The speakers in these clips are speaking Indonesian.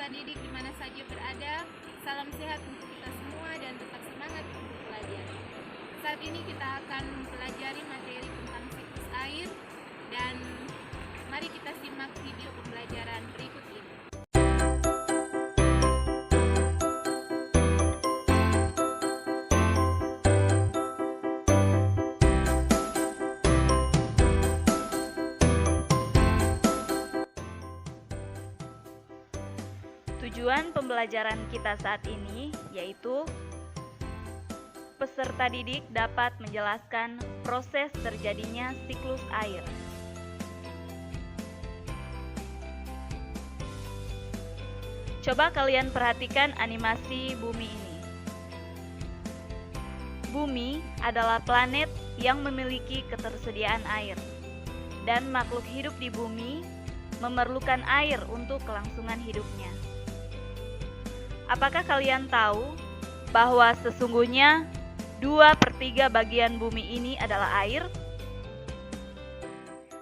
peserta didik di mana saja berada. Salam sehat untuk kita semua dan tetap semangat untuk belajar. Saat ini kita akan mempelajari materi tentang siklus air dan mari kita simak video pembelajaran berikut ini. Tujuan pembelajaran kita saat ini yaitu peserta didik dapat menjelaskan proses terjadinya siklus air. Coba kalian perhatikan animasi bumi ini. Bumi adalah planet yang memiliki ketersediaan air, dan makhluk hidup di bumi memerlukan air untuk kelangsungan hidupnya. Apakah kalian tahu bahwa sesungguhnya 2/3 bagian bumi ini adalah air?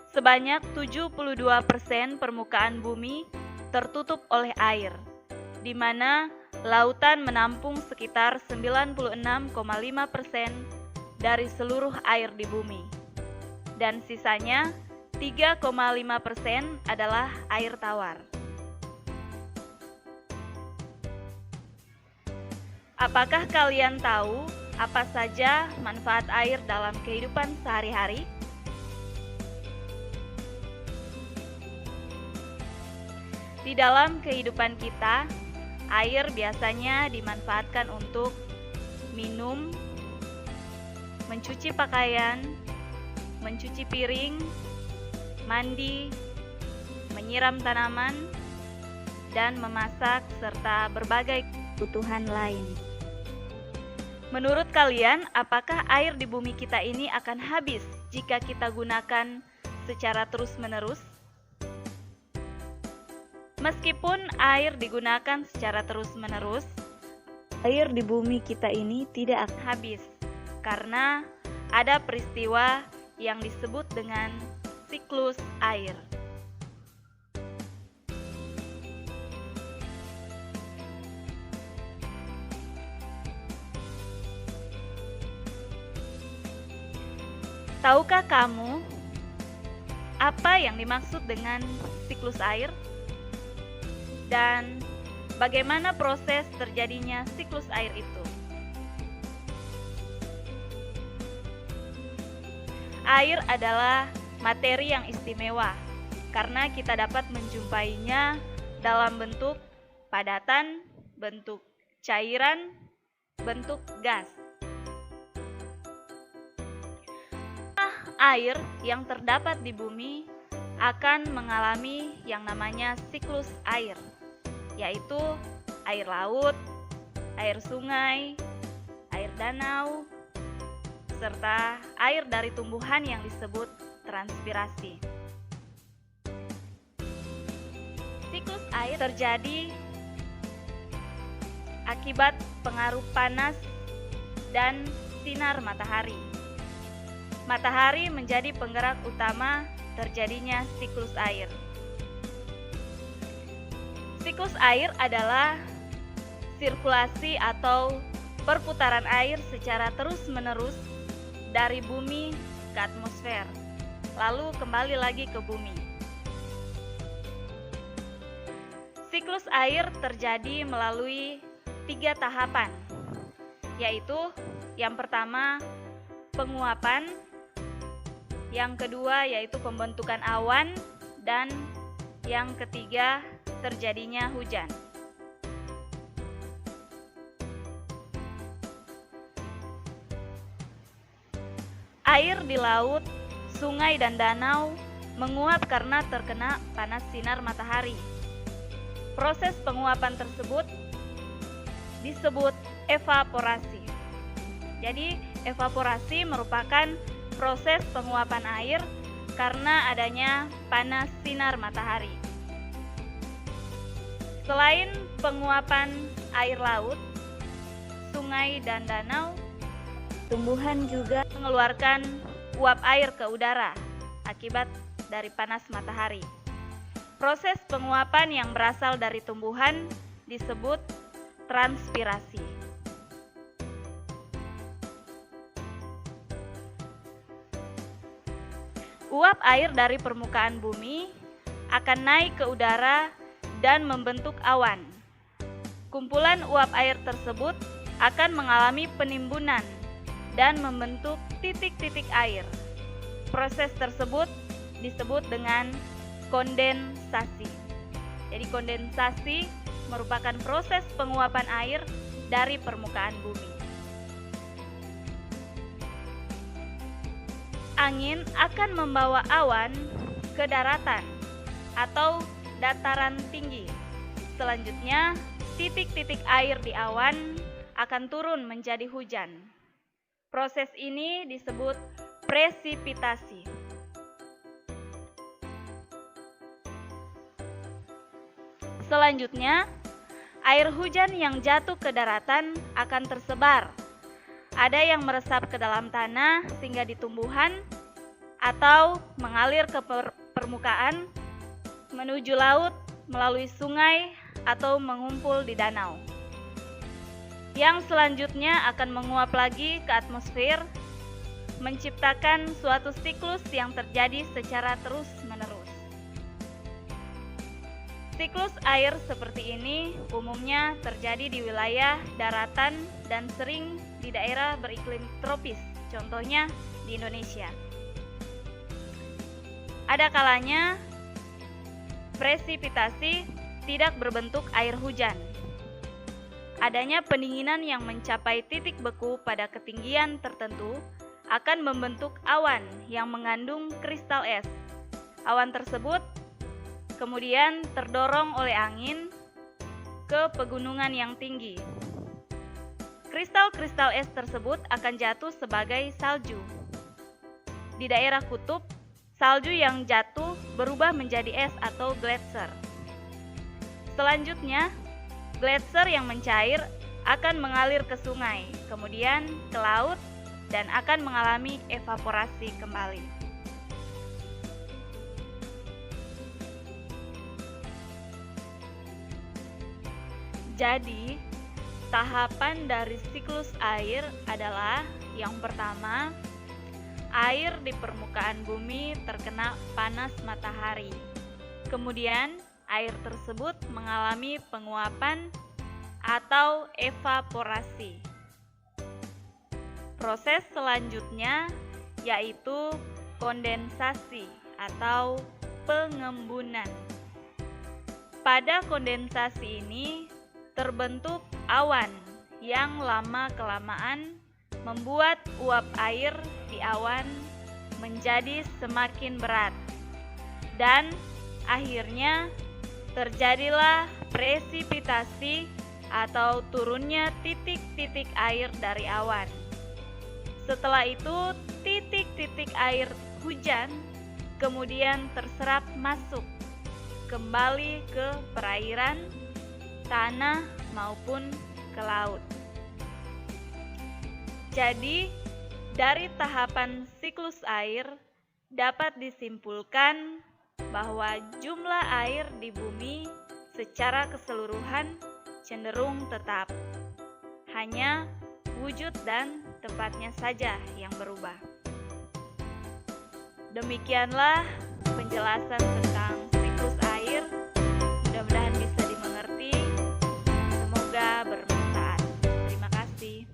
Sebanyak 72% permukaan bumi tertutup oleh air, di mana lautan menampung sekitar 96,5% dari seluruh air di bumi, dan sisanya 3,5% adalah air tawar. Apakah kalian tahu apa saja manfaat air dalam kehidupan sehari-hari? Di dalam kehidupan kita, air biasanya dimanfaatkan untuk minum, mencuci pakaian, mencuci piring, mandi, menyiram tanaman, dan memasak, serta berbagai kebutuhan lain. Menurut kalian, apakah air di bumi kita ini akan habis jika kita gunakan secara terus-menerus? Meskipun air digunakan secara terus-menerus, air di bumi kita ini tidak akan habis karena ada peristiwa yang disebut dengan siklus air. Tahukah kamu apa yang dimaksud dengan siklus air? Dan bagaimana proses terjadinya siklus air itu? Air adalah materi yang istimewa karena kita dapat menjumpainya dalam bentuk padatan, bentuk cairan, bentuk gas. Air yang terdapat di bumi akan mengalami yang namanya siklus air, yaitu air laut, air sungai, air danau, serta air dari tumbuhan yang disebut transpirasi. Siklus air terjadi akibat pengaruh panas dan sinar matahari. Matahari menjadi penggerak utama terjadinya siklus air. Siklus air adalah sirkulasi atau perputaran air secara terus-menerus dari bumi ke atmosfer, lalu kembali lagi ke bumi. Siklus air terjadi melalui 3 tahapan, yaitu yang pertama penguapan, yang kedua yaitu pembentukan awan, dan yang ketiga terjadinya hujan. Air di laut, sungai, dan danau menguap karena terkena panas sinar matahari. Proses penguapan tersebut disebut evaporasi. Jadi, evaporasi merupakan proses penguapan air karena adanya panas sinar matahari. Selain penguapan air laut, sungai, dan danau, tumbuhan juga mengeluarkan uap air ke udara akibat dari panas matahari. Proses penguapan yang berasal dari tumbuhan disebut transpirasi. Uap air dari permukaan bumi akan naik ke udara dan membentuk awan. Kumpulan uap air tersebut akan mengalami penimbunan dan membentuk titik-titik air. Proses tersebut disebut dengan kondensasi. Jadi kondensasi merupakan proses penguapan air dari permukaan bumi. Angin akan membawa awan ke daratan atau dataran tinggi. Selanjutnya, titik-titik air di awan akan turun menjadi hujan. Proses ini disebut presipitasi. Selanjutnya, air hujan yang jatuh ke daratan akan tersebar. Ada yang meresap ke dalam tanah sehingga di tumbuhan atau mengalir ke permukaan menuju laut melalui sungai atau mengumpul di danau. Yang selanjutnya akan menguap lagi ke atmosfer, menciptakan suatu siklus yang terjadi secara terus-menerus. Siklus air seperti ini umumnya terjadi di wilayah daratan dan sering di daerah beriklim tropis, contohnya di Indonesia. Ada kalanya presipitasi tidak berbentuk air hujan. Adanya pendinginan yang mencapai titik beku pada ketinggian tertentu akan membentuk awan yang mengandung kristal es. Awan tersebut kemudian terdorong oleh angin ke pegunungan yang tinggi. Kristal-kristal es tersebut akan jatuh sebagai salju. Di daerah kutub, salju yang jatuh berubah menjadi es atau gletser. Selanjutnya, gletser yang mencair akan mengalir ke sungai, kemudian ke laut, dan akan mengalami evaporasi kembali. Jadi, tahapan dari siklus air adalah yang pertama, air di permukaan bumi terkena panas matahari. Kemudian, air tersebut mengalami penguapan atau evaporasi. Proses selanjutnya yaitu kondensasi atau pengembunan. Pada kondensasi ini terbentuk awan yang lama-kelamaan membuat uap air di awan menjadi semakin berat, dan akhirnya terjadilah presipitasi atau turunnya titik-titik air dari awan. Setelah itu, titik-titik air hujan kemudian terserap masuk kembali ke perairan, tanah maupun ke laut. Jadi, dari tahapan siklus air dapat disimpulkan bahwa jumlah air di bumi secara keseluruhan cenderung tetap. Hanya wujud dan tempatnya saja yang berubah. Demikianlah penjelasan tentang siklus air. Mudah-mudahan bisa dimengerti. Semoga bermanfaat. Terima kasih.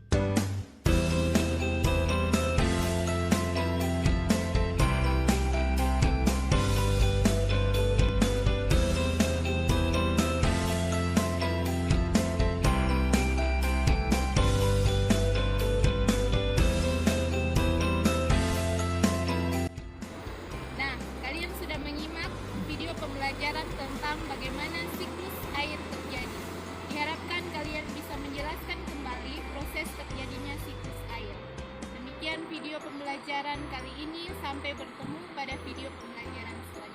Nah, kalian sudah menyimak video pembelajaran tentang bagaimana siklus air terjadi. Diharapkan kalian bisa menjelaskan kembali proses terjadinya siklus air. Demikian video pembelajaran kali ini, sampai bertemu pada video pembelajaran selanjutnya.